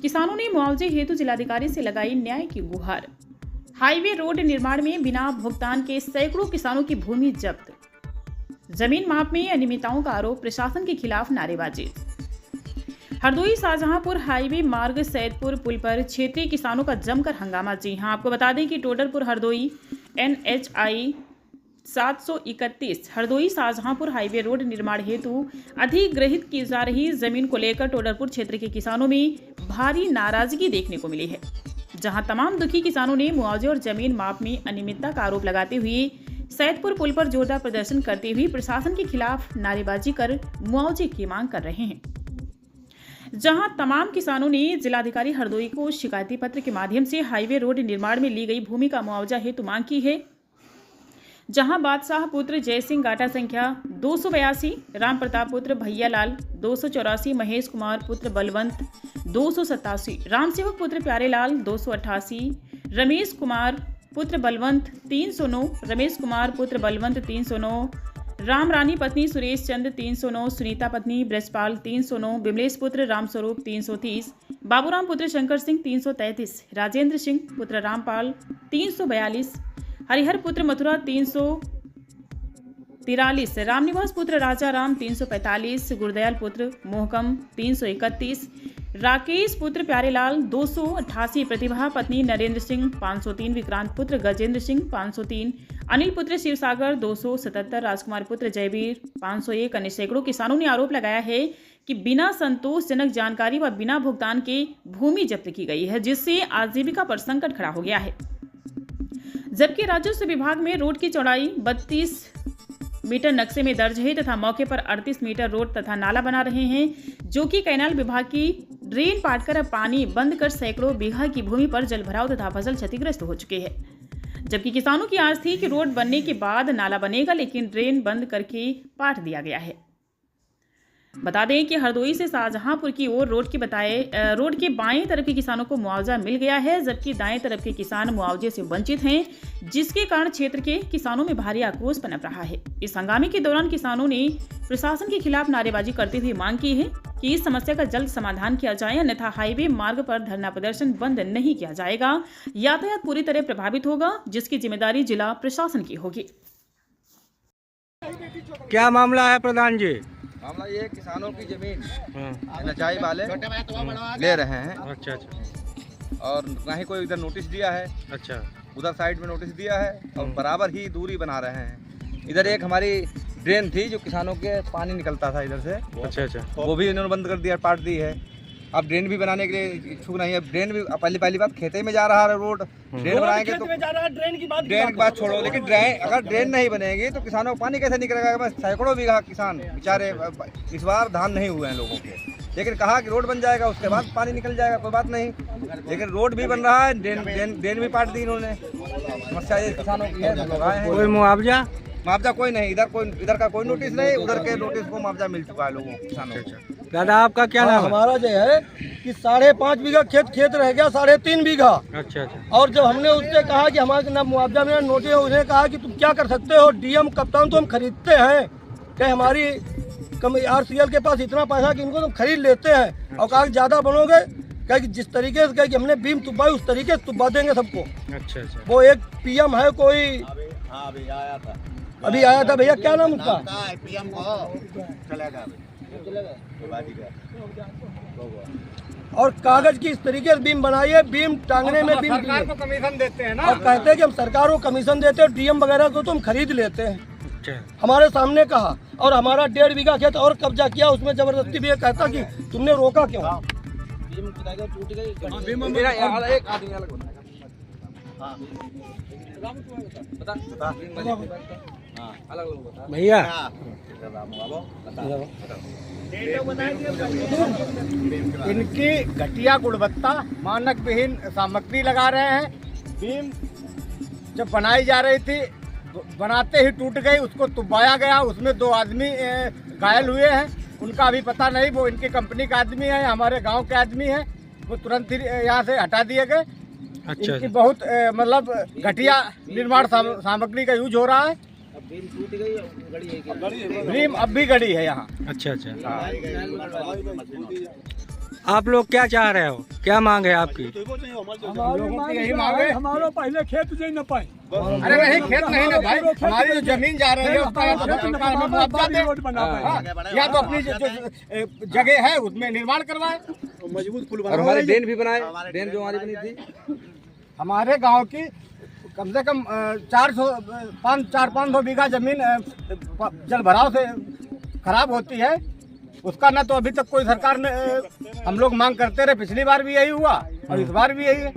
किसानों ने मुआवजे हेतु जिलाधिकारी से लगाई न्याय की गुहार। हाईवे रोड निर्माण में बिना भुगतान के सैकड़ों किसानों की भूमि जब्त। जमीन माप में अनियमितताओं का आरोप, प्रशासन के खिलाफ नारेबाजी। हरदोई शाहजहांपुर हाईवे मार्ग सैदपुर पुल पर क्षेत्रीय किसानों का जमकर हंगामा। जी हां, आपको बता दें कि Todarpur Hardoi NHI 731 Hardoi Shahjahanpur highway road निर्माण हेतु अधिग्रहित की जा रही जमीन को लेकर टोडरपुर क्षेत्र के किसानों में भारी नाराजगी देखने को मिली है, जहां तमाम दुखी किसानों ने मुआवजे और जमीन माप में अनियमितता का आरोप लगाते हुए सैदपुर पुल पर जोरदार प्रदर्शन करते हुए प्रशासन के खिलाफ नारेबाजी कर मुआवजे की मांग कर रहे हैं। जहां तमाम किसानों ने जिलाधिकारी हरदोई को शिकायती पत्र के माध्यम से हाईवे रोड निर्माण में ली गई भूमि का मुआवजा हेतु मांग की है। जहां बादशाह पुत्र जयसिंह गाटा संख्या 282, राम प्रताप पुत्र भैयालाल 284, महेश कुमार पुत्र बलवंत 287, रामसेवक पुत्र प्यारेलाल 288, रमेश कुमार पुत्र बलवंत 309, रमेश कुमार पुत्र बलवंत 309, राम रानी पत्नी सुरेश चंद 309, सुनीता पत्नी ब्रजपाल 309, बिमलेश पुत्र रामस्वरूप 330, बाबूराम पुत्र शंकर सिंह 333, राजेंद्र सिंह पुत्र रामपाल 342, हरिहर पुत्र मथुरा 343, रामनिवास पुत्र राजा राम 345, गुरदयाल पुत्र मोहकम 331, राकेश पुत्र प्यारेलाल 288, प्रतिभा पत्नी नरेंद्र सिंह 503, विक्रांत पुत्र गजेंद्र सिंह 503, अनिल पुत्र शिवसागर 277, राजकुमार पुत्र जयवीर 501 अन्य सैकड़ों किसानों ने आरोप लगाया है कि बिना संतोषजनक जानकारी व बिना भुगतान के भूमि जब्त की गई है, जिससे आजीविका पर संकट खड़ा हो गया है। जबकि राजस्व विभाग में रोड की चौड़ाई 32 मीटर नक्शे में दर्ज है तथा मौके पर 38 मीटर रोड तथा नाला बना रहे हैं, जो कि कैनाल विभाग की ड्रेन पाटकर पानी बंद कर सैकड़ों बीघा की भूमि पर जलभराव तथा फसल क्षतिग्रस्त हो चुके हैं। जबकि किसानों की आस थी कि रोड बनने के बाद नाला बनेगा, लेकिन ड्रेन बंद करके पाट दिया गया है। बता दें कि हरदोई से शाहजहांपुर की ओर रोड के बाएं तरफ के किसानों को मुआवजा मिल गया है, जबकि दाएं तरफ के किसान मुआवजे से वंचित हैं, जिसके कारण क्षेत्र के किसानों में भारी आक्रोश पनप रहा है। इस हंगामे के दौरान किसानों ने प्रशासन के खिलाफ नारेबाजी करते हुए मांग की है कि इस समस्या का जल्द समाधान किया जाए, अन्यथा हाईवे मार्ग पर धरना प्रदर्शन बंद नहीं किया जाएगा। यातायात पूरी तरह प्रभावित होगा, जिसकी जिम्मेदारी जिला प्रशासन की होगी। क्या मामला है प्रधान जी? मामला ये किसानों की जमीन NHI वाले ले रहे हैं। अच्छा, और ना ही कोई इधर नोटिस दिया है। अच्छा, उधर साइड में नोटिस दिया है और बराबर ही दूरी बना रहे हैं। इधर एक हमारी ड्रेन थी जो किसानों के पानी निकलता था इधर से। अच्छा, वो भी इन्होंने बंद कर दिया, पाट दी है। अब ड्रेन भी बनाने के लिए इच्छुक नहीं है। ड्रेन भी पहली बात खेते में जा रहा है रोड। ड्रेन बनाएंगे तो ड्रेन की बात छोड़ो, लेकिन अगर ड्रेन नहीं बनेगी तो किसानों को पानी कैसे निकलेगा? बस सैकड़ों बीघा किसान बेचारे इस बार धान नहीं हुए हैं लोगों के, लेकिन कहा कि रोड बन जाएगा उसके बाद पानी निकल जाएगा, कोई बात नहीं। लेकिन रोड भी बन रहा है, ड्रेन भी पाट दी इन्होंने। समस्या ये किसानों की है। लोग आए हैं। कोई मुआवजा कोई नहीं, इधर का कोई नोटिस नहीं, उधर के नोटिस को मुआवजा मिल चुका है लोगों किसानों को। दादा आपका क्या नाम है? हमारा जो है कि 5.5 बीघा खेत रह गया, 3.5 बीघा। अच्छा, और जब हमने उससे कहा कि हमारे ना मुआवजा में नोटिस है, उसने कहा कि तुम क्या कर सकते हो, DM कप्तान तो हम खरीदते हैं कि हमारी RCL के पास इतना पैसा कि इनको तुम खरीद लेते हैं। और कहा कि ज़्यादा बनोगे, कहा कि जिस तरीके से कहा कि हमने बीम तुब्बाई उस तरीके से तुब्बा देंगे सबको। अच्छा, वो एक PM है कोई, अभी आया था भैया, क्या नाम उसका? और कागज की इस तरीके से बीम बनाई है, बीम टांगने में बीम सरकार को कमीशन देते हैं ना, और कहते हैं कि हम सरकार को कमीशन देते हैं, DM वगैरह को तो हम खरीद लेते हैं। अच्छा, हमारे सामने कहा। और हमारा 1.5 बीघा खेत और कब्जा किया, उसमें जबरदस्ती भी कहता कि तुमने रोका क्यों? भैया इनकी घटिया गुणवत्ता, मानक विहीन सामग्री लगा रहे हैं। बीम जब बनाई जा रही थी, बनाते ही टूट गई, उसको तुबाया गया, उसमें 2 आदमी घायल हुए हैं। उनका अभी पता नहीं, वो इनकी कंपनी का आदमी है, हमारे गांव के आदमी है, वो तुरंत ही यहाँ से हटा दिए गए। अच्छा, इनकी बहुत मतलब घटिया निर्माण सामग्री का यूज हो रहा है। बीम अब भी गड़ी है यहाँ। अच्छा, आप लोग क्या चाह रहे हो, क्या मांग है आपकी? लोगों की यही मांग है। हमारा पहले खेत जो न पाए। अरे नहीं, खेत नहीं ना भाई, हमारी जो जमीन जा रही है उसका सरकार हमें मुआवजा दे। हाँ, या तो अपनी जो जगह है उसमें निर्माण करवाए, मजबूत पुल और हमारे ड्रेन भी बनाए, ड्रेन जो हमारी बनी थी। हमारे गांव की कम से कम 400-500 बीघा जमीन जल भराव से खराब होती है। उसका ना तो अभी तक कोई सरकार ने, हम लोग मांग करते रहे, पिछली बार भी यही हुआ और इस बार भी यही है।